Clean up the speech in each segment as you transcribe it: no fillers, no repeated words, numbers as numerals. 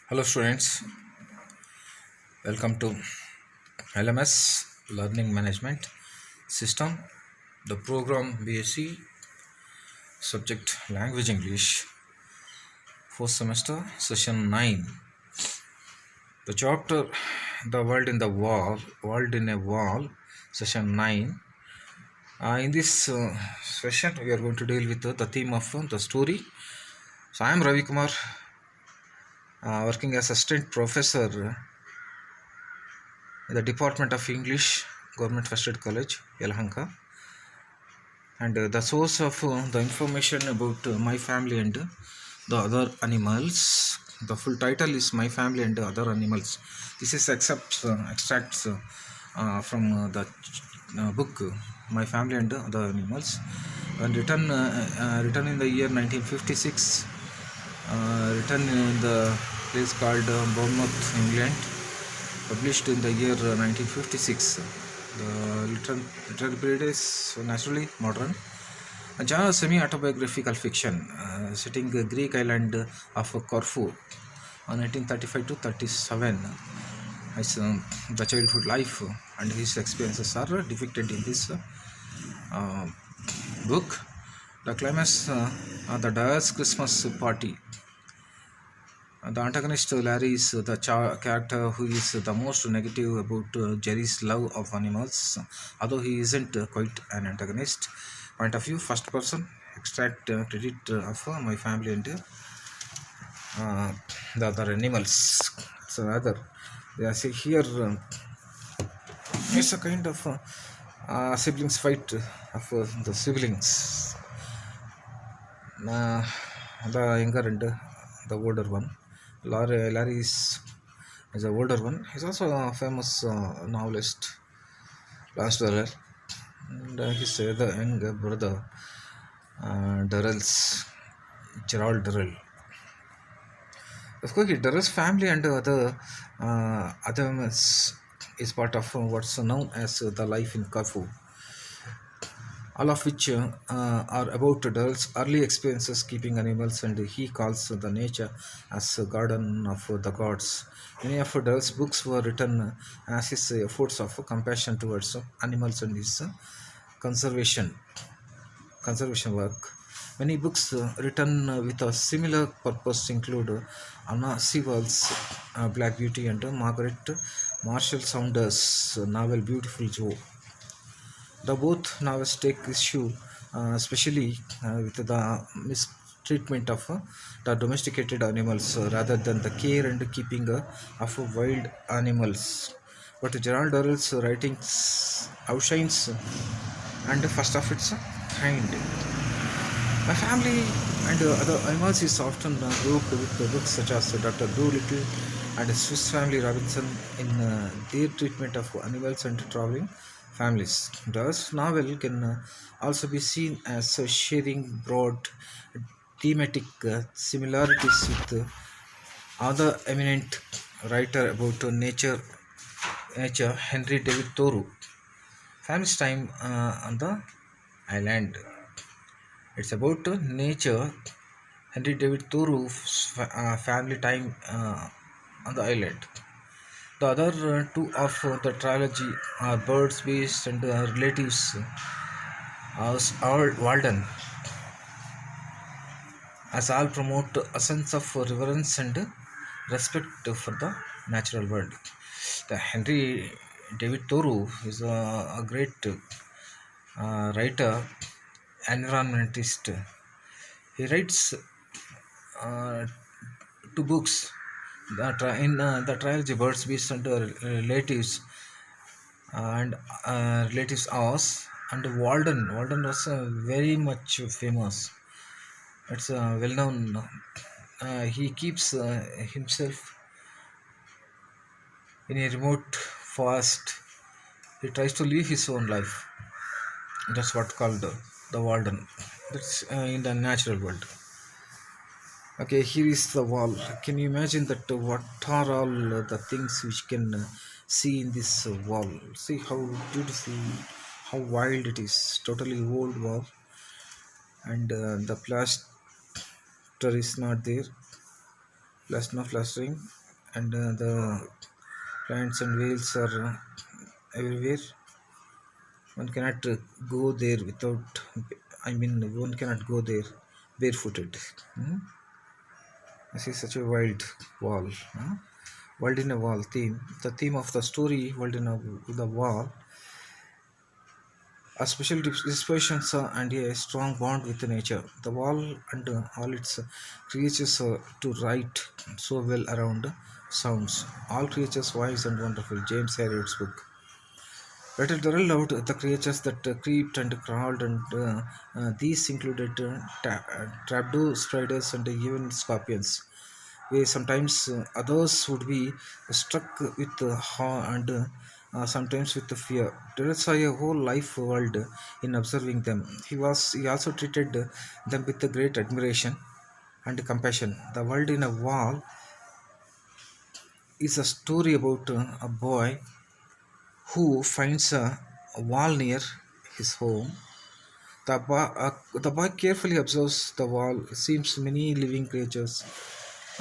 Hello, students. Welcome to LMS Learning Management System, the program BSc, subject Language English, fourth semester, session 9. The chapter The World in the Wall, World in a Wall, session 9. In this session, we are going to deal with the theme of the story. So, I am Ravi Kumar, working as assistant professor in the Department of English, Government First Aid College, Yelahanka. And the source of the information about my family and the other animals. The full title is My Family and Other Animals. This is extracts from the book My Family and Other Animals, and written in the year 1956, written in the place called Bournemouth, England, published in the year 1956. The literary period is naturally modern. A genre semi-autobiographical fiction setting the Greek island of Corfu, 1935 to 37. His, the childhood life and his experiences are depicted in this book. The climax, the Dyer's Christmas party. The antagonist Larry is the character who is the most negative about Jerry's love of animals, although he isn't quite an antagonist. Point of view, first person, extract credit of my family and the other animals. So rather, they are say here it's a kind of siblings fight of the siblings. Uh, the younger and the older one. Larry is the older one. He's also a famous novelist, Lance Durrell, and his the younger brother, Durrell's Gerald Durrell. Of course, Durrell's family and other members is part of what's known as the life in Corfu, all of which are about Durrell's early experiences keeping animals, and he calls the nature as a garden of the gods. Many of Durrell's books were written as his efforts of compassion towards animals and his conservation conservation work. Many books written with a similar purpose include Anna Sewell's Black Beauty and Margaret Marshall Saunders' novel Beautiful Joe. The both novels take issue, especially with the mistreatment of the domesticated animals rather than the care and keeping of wild animals. But Gerald Durrell's writings outshines and first of its kind. My family and other animals is often grouped with books such as Dr. Dolittle and Swiss Family Robinson in their treatment of animals and traveling families. Thus, novel can also be seen as sharing broad thematic similarities with other eminent writer about nature Henry David Thoreau. Family's time on the island. It's about nature. Henry David Thoreau's family time on the island. The other two of the trilogy are Birds, Beasts, and Relatives. Walden, as all promote a sense of reverence and respect for the natural world. The Henry David Thoreau is a great writer, environmentalist. He writes uh, two books in the trilogy Birds, Beasts, and Relatives, and Relatives Ours, and Walden. Walden was very much famous. It's well known. He keeps himself in a remote forest. He tries to live his own life. That's what called the Walden. That's in the natural world. Okay, here is the wall. Can you imagine that? What are all the things which can see in this wall? See how beautiful, how wild it is. Totally old wall, and the plaster is not there. no flustering, and the plants and whales are everywhere. One cannot go there without. I mean, one cannot go there barefooted. Hmm? This is such a wild wall. Huh? World in a wall theme. The theme of the story, world in the wall, a special dispositions and a strong bond with nature. The wall and all its creatures to write so well around sounds. All creatures wise and wonderful. James Harriot's book. Better Durrell loved the creatures that creeped and crawled, and these included trapdoor spiders and even scorpions. Where sometimes others would be struck with awe and sometimes with the fear. Durrell saw a whole life world in observing them. He also treated them with a great admiration and compassion. The world in a wall is a story about a boy who finds a wall near his home. The boy carefully observes the wall, sees many living creatures,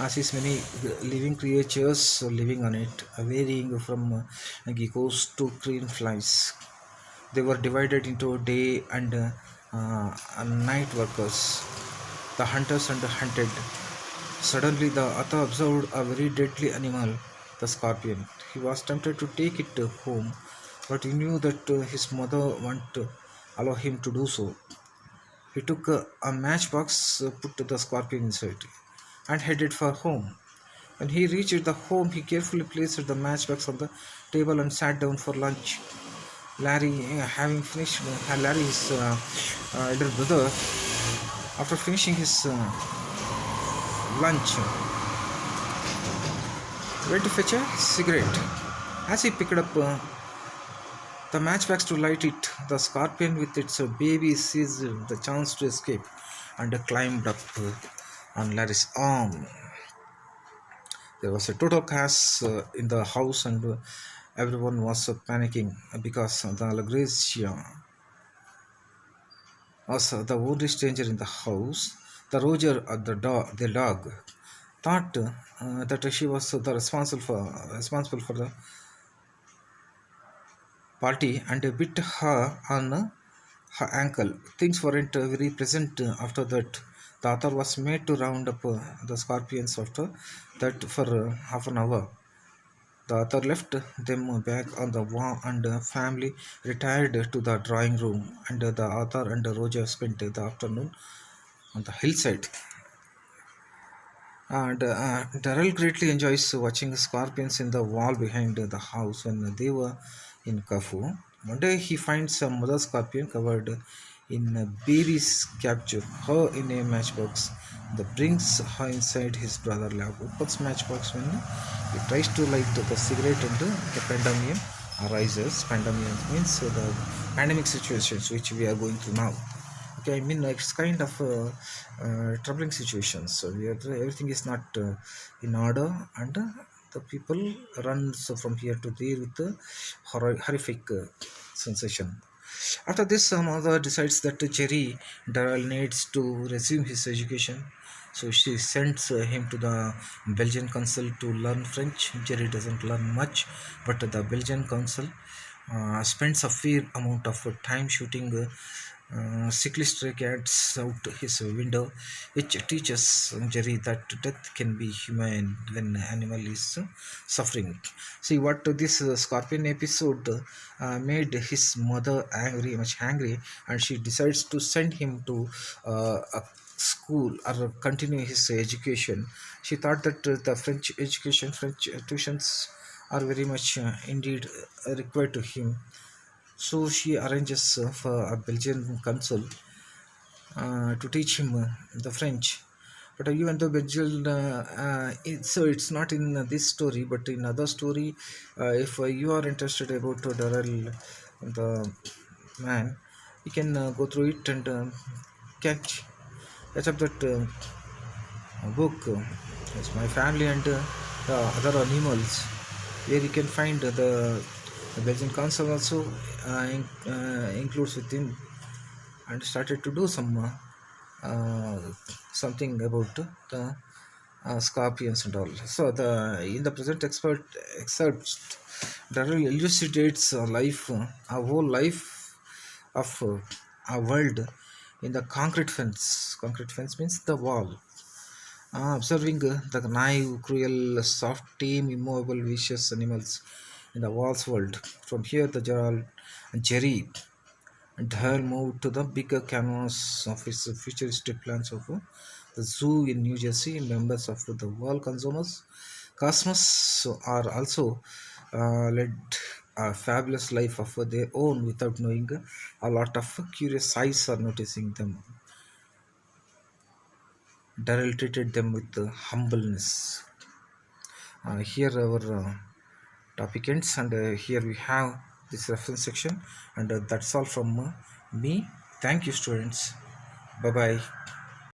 sees many living creatures living on it, varying from geckos to green flies. They were divided into day and night workers, the hunters and the hunted. Suddenly, the author observed a very deadly animal, the scorpion. He was tempted to take it home, but he knew that his mother wouldn't allow him to do so. He took a matchbox, put the scorpion inside, and headed for home. When he reached the home, he carefully placed the matchbox on the table and sat down for lunch. Larry, his elder brother, after finishing his lunch, went to fetch a cigarette. As he picked up the matchbox to light it, the scorpion with its baby seized the chance to escape and climbed up on Larry's arm. There was a total chaos in the house, and everyone was panicking because the Lagresia was the only stranger in the house. The Roger, the dog, thought that she was the responsible for the party and bit her on her ankle. Things weren't very pleasant after that. The author was made to round up the scorpions after that for half an hour. The author left them back on the wall, and the family retired to the drawing room. And the author and Roger spent the afternoon on the hillside. And Darrell greatly enjoys watching scorpions in the wall behind the house when they were in Kafu. One day he finds a mother scorpion covered in a baby's capture, her in a matchbox. That brings her inside his brother lab. Opens matchbox when he tries to light the cigarette, and the pandemonium arises. Pandemonium means the pandemic situations which we are going through now. Okay, I mean it's kind of troubling situations. So everything is not in order, and the people run so from here to there with the horrific sensation. After this, mother decides that Jerry Darrell needs to resume his education. So she sends him to the Belgian consul to learn French. Jerry doesn't learn much, but the Belgian consul spends a fair amount of time shooting sickly stray cats out his window, which teaches Jerry that death can be human when animal is suffering. See what this scorpion episode made his mother angry, much angry, and she decides to send him to a school or continue his education. She thought that the French education, French tuitions are very much indeed required to him, so she arranges for a Belgian consul to teach him the French. But even though Belgian, so it's not in this story, but in other story, if you are interested about Darrell, the man, you can go through it and catch catch up that book. It's my family and the other animals, where you can find the Belgian council also includes within, and started to do some something about the scorpions and all. So the in the present expert excerpt, Darrell elucidates a whole life of a world in the concrete fence. Concrete fence means the wall. Observing the naive, cruel, soft, tame, immovable, vicious animals in the wall's world. From here, the Gerald Jerry and Hale moved to the bigger canvas of his futuristic plans of the zoo in New Jersey. Members of the world consumers Cosmos are also led a fabulous life of their own without knowing. A lot of curious eyes are noticing them. Darrell treated them with humbleness. Here our topic ends, and here we have this reference section, and that's all from me. Thank you, students. Bye bye.